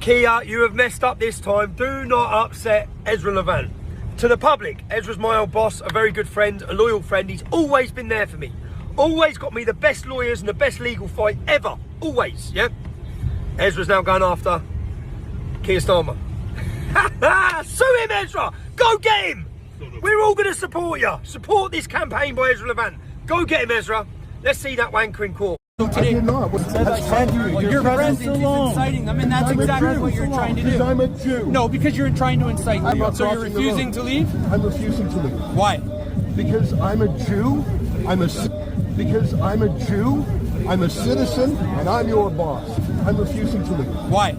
Kia, you have messed up this time. Do not upset Ezra Levant. To the public, Ezra's my old boss, a very good friend, a loyal friend. He's always been there for me. Always got me the best lawyers and the best legal fight ever. Always, yeah? Ezra's now going after Keir Starmer. Sue him, Ezra! Go get him! We're all going to support you. Support this campaign by Ezra Levant. Go get him, Ezra. Let's see that wanker in court. Today, your presence is inciting them, and that's exactly what you're trying to do. I'm a Jew. No, because you're trying to incite me. So you're refusing to leave? I'm refusing to leave. Why? Because I'm a Jew. Because I'm a Jew. I'm a citizen, and I'm your boss. I'm refusing to leave. Why?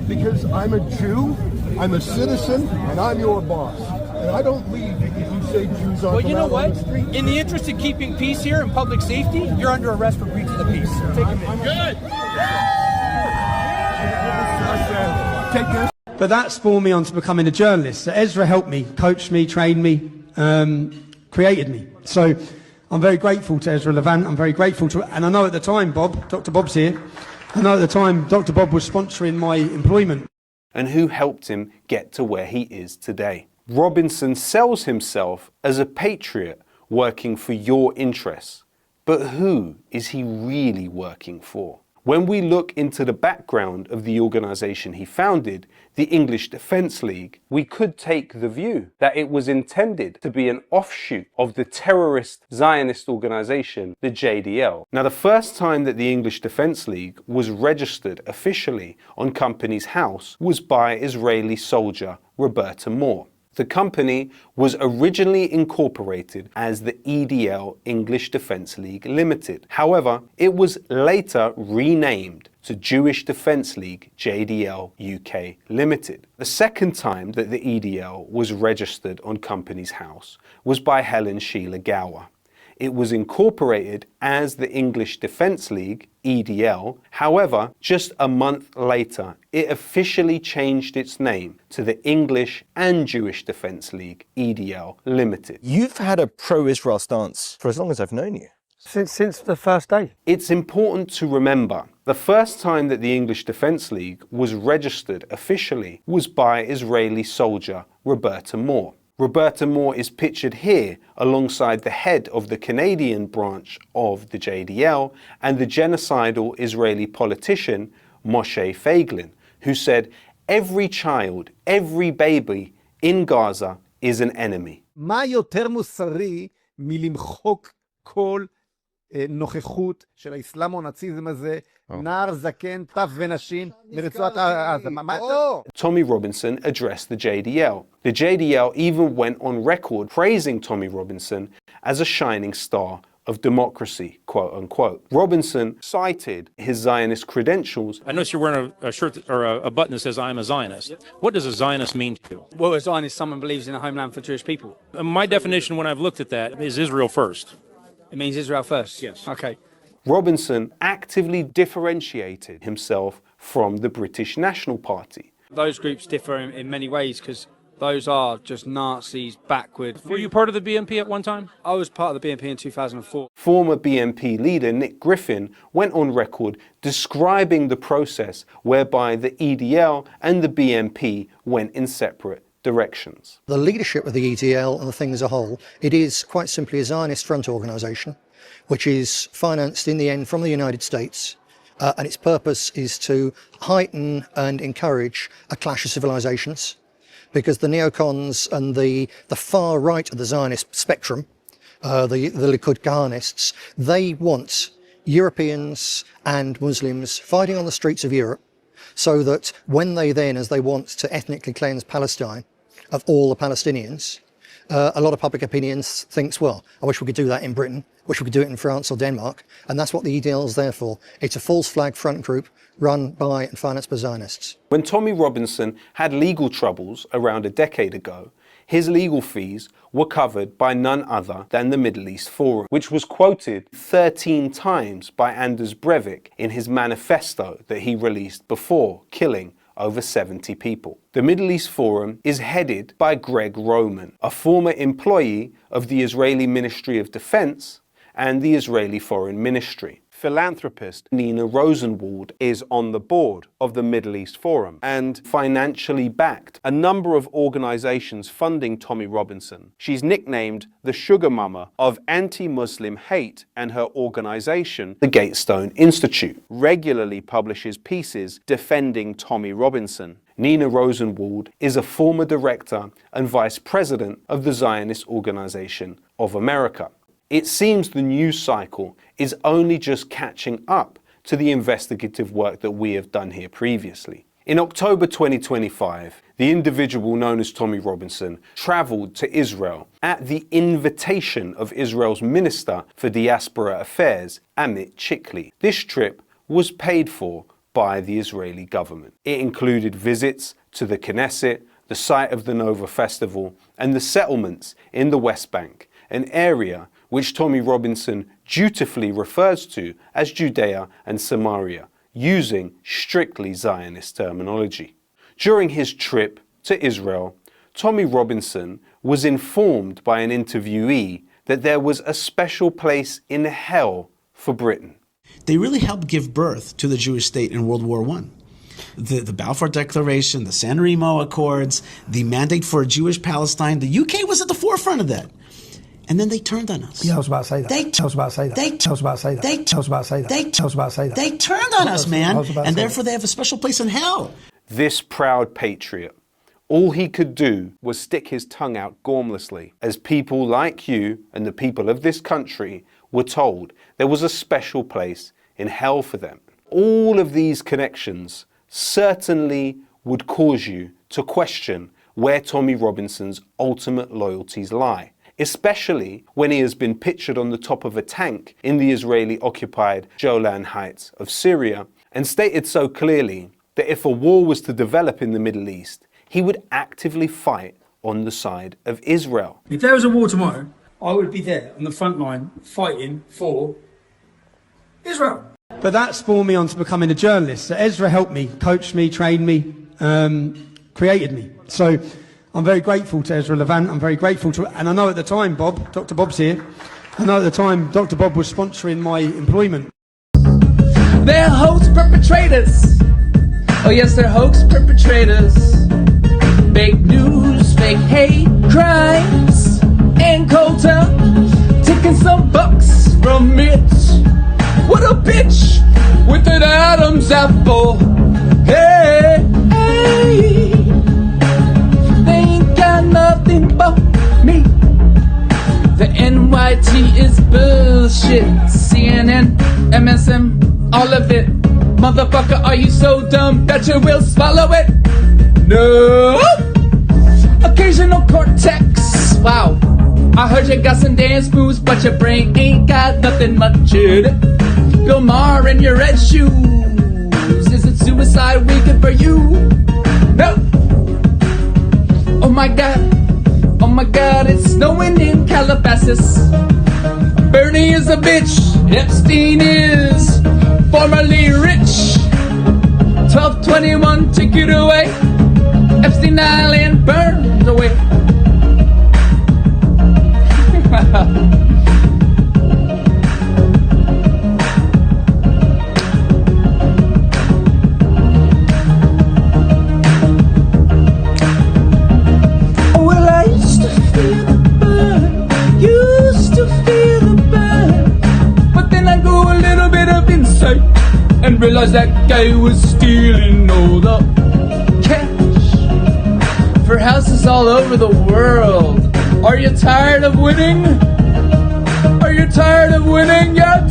Because I'm a Jew. I'm a citizen, and I'm your boss. And I don't leave because you say Jews aren't. Well, you know allowed what? on the street. In the interest of keeping peace here and public safety, you're under arrest for breach of the peace. Take a minute. Good. Take this. But that spawned me on to becoming a journalist. So Ezra helped me, coached me, trained me, created me. So I'm very grateful to Ezra Levant. I'm very grateful to, and I know at the time, Dr. Bob's here. I know at the time Dr. Bob was sponsoring my employment. And who helped him get to where he is today. Robinson sells himself as a patriot working for your interests. But who is he really working for? When we look into the background of the organisation he founded, the English Defence League, we could take the view that it was intended to be an offshoot of the terrorist Zionist organisation, the JDL. Now, the first time that the English Defence League was registered officially on Companies House was by Israeli soldier Roberta Moore. The company was originally incorporated as the EDL English Defence League Limited. However, it was later renamed to Jewish Defence League JDL UK Limited. The second time that the EDL was registered on Companies House was by Helen Sheila Gower. It was incorporated as the English Defence League, EDL. However, just a month later, it officially changed its name to the English and Jewish Defence League, EDL Limited. You've had a pro-Israel stance for as long as I've known you. Since the first day. It's important to remember, the first time that the English Defence League was registered officially was by Israeli soldier Roberta Moore. Roberta Moore is pictured here alongside the head of the Canadian branch of the JDL and the genocidal Israeli politician Moshe Feiglin, who said, "Every child, every baby in Gaza is an enemy." מה יותר מוסרי מלמחוק כל נוכחות של האסלאם או הנאציזם הזה, נער, זקן, טף ונשים מרצועת עזה? Tommy Robinson addressed the JDL. The JDL even went on record praising Tommy Robinson as a shining star of democracy, quote unquote. Robinson cited his Zionist credentials. I notice you're wearing a shirt or a button that says I'm a Zionist. What does a Zionist mean to you? Well, a Zionist is someone who believes in a homeland for Jewish people. My definition when I've looked at that is Israel first. It means Israel first? Yes. Okay. Robinson actively differentiated himself from the British National Party. Those groups differ in many ways because those are just Nazis backward. Were you part of the BNP at one time? I was part of the BNP in 2004. Former BNP leader Nick Griffin went on record describing the process whereby the EDL and the BNP went in separate directions. The leadership of the EDL and the thing as a whole, it is quite simply a Zionist front organisation, which is financed in the end from the United States, and its purpose is to heighten and encourage a clash of civilizations, because the neocons and the far right of the Zionist spectrum, the Likud Kahanists, they want Europeans and Muslims fighting on the streets of Europe, so that when they then, as they want to ethnically cleanse Palestine of all the Palestinians, a lot of public opinion thinks, well, I wish we could do that in Britain, wish we could do it in France or Denmark, and that's what the EDL is there for. It's a false flag front group run by and financed by Zionists. When Tommy Robinson had legal troubles around a decade ago, his legal fees were covered by none other than the Middle East Forum, which was quoted 13 times by Anders Breivik in his manifesto that he released before killing over 70 people. The Middle East Forum is headed by Greg Roman, a former employee of the Israeli Ministry of Defense and the Israeli Foreign Ministry. Philanthropist Nina Rosenwald is on the board of the Middle East Forum and financially backed a number of organizations funding Tommy Robinson. She's nicknamed the Sugar Mama of anti-Muslim hate, and her organization, the Gatestone Institute, regularly publishes pieces defending Tommy Robinson. Nina Rosenwald is a former director and vice president of the Zionist Organization of America. It seems the news cycle is only just catching up to the investigative work that we have done here previously. In October 2025, the individual known as Tommy Robinson traveled to Israel at the invitation of Israel's Minister for Diaspora Affairs, Amit Chikli. This trip was paid for by the Israeli government. It included visits to the Knesset, the site of the Nova Festival, and the settlements in the West Bank, an area which Tommy Robinson dutifully refers to as Judea and Samaria, using strictly Zionist terminology. During his trip to Israel, Tommy Robinson was informed by an interviewee that there was a special place in hell for Britain. They really helped give birth to the Jewish state in World War I. The Balfour Declaration, the San Remo Accords, the mandate for a Jewish Palestine, the UK was at the forefront of that. And then they turned on us. Yeah, I was about to say that. They turned on us, man. And therefore they have a special place in hell. This proud patriot, all he could do was stick his tongue out gormlessly, as people like you and the people of this country were told there was a special place in hell for them. All of these connections certainly would cause you to question where Tommy Robinson's ultimate loyalties lie, especially when he has been pictured on the top of a tank in the Israeli-occupied Golan Heights of Syria, and stated so clearly that if a war was to develop in the Middle East, he would actively fight on the side of Israel. If there was a war tomorrow, I would be there on the front line fighting for Israel. But that spawned me on to becoming a journalist. So Ezra helped me, coached me, trained me, created me. So I'm very grateful to Ezra Levant. I'm very grateful to, and I know at the time, Bob, Dr. Bob's here, I know at the time Dr. Bob was sponsoring my employment. They're hoax perpetrators. Oh yes, they're hoax perpetrators. Fake news, fake hate, crimes, and culture. Taking some bucks from it. What a bitch with an Adam's apple. Hey, hey. They ain't got nothing but me. The NYT is bullshit. CNN, MSM, all of it. Motherfucker, are you so dumb that you will swallow it? No. Occasional cortex. Wow. I heard you got some dance moves, but your brain ain't got nothing much in it. Bill Maher in your red shoes. Is it suicide weekend for you? No. Oh my god, it's snowing in Calabasas. Bernie is a bitch. Epstein is formerly rich. 1221, take it away. Epstein Island burns away. Well, I used to feel the burn, used to feel the burn, but then I go a little bit of insight and realize that guy was stealing all the cash for houses all over the world. Are you tired of winning? Are you tired of winning? Yeah.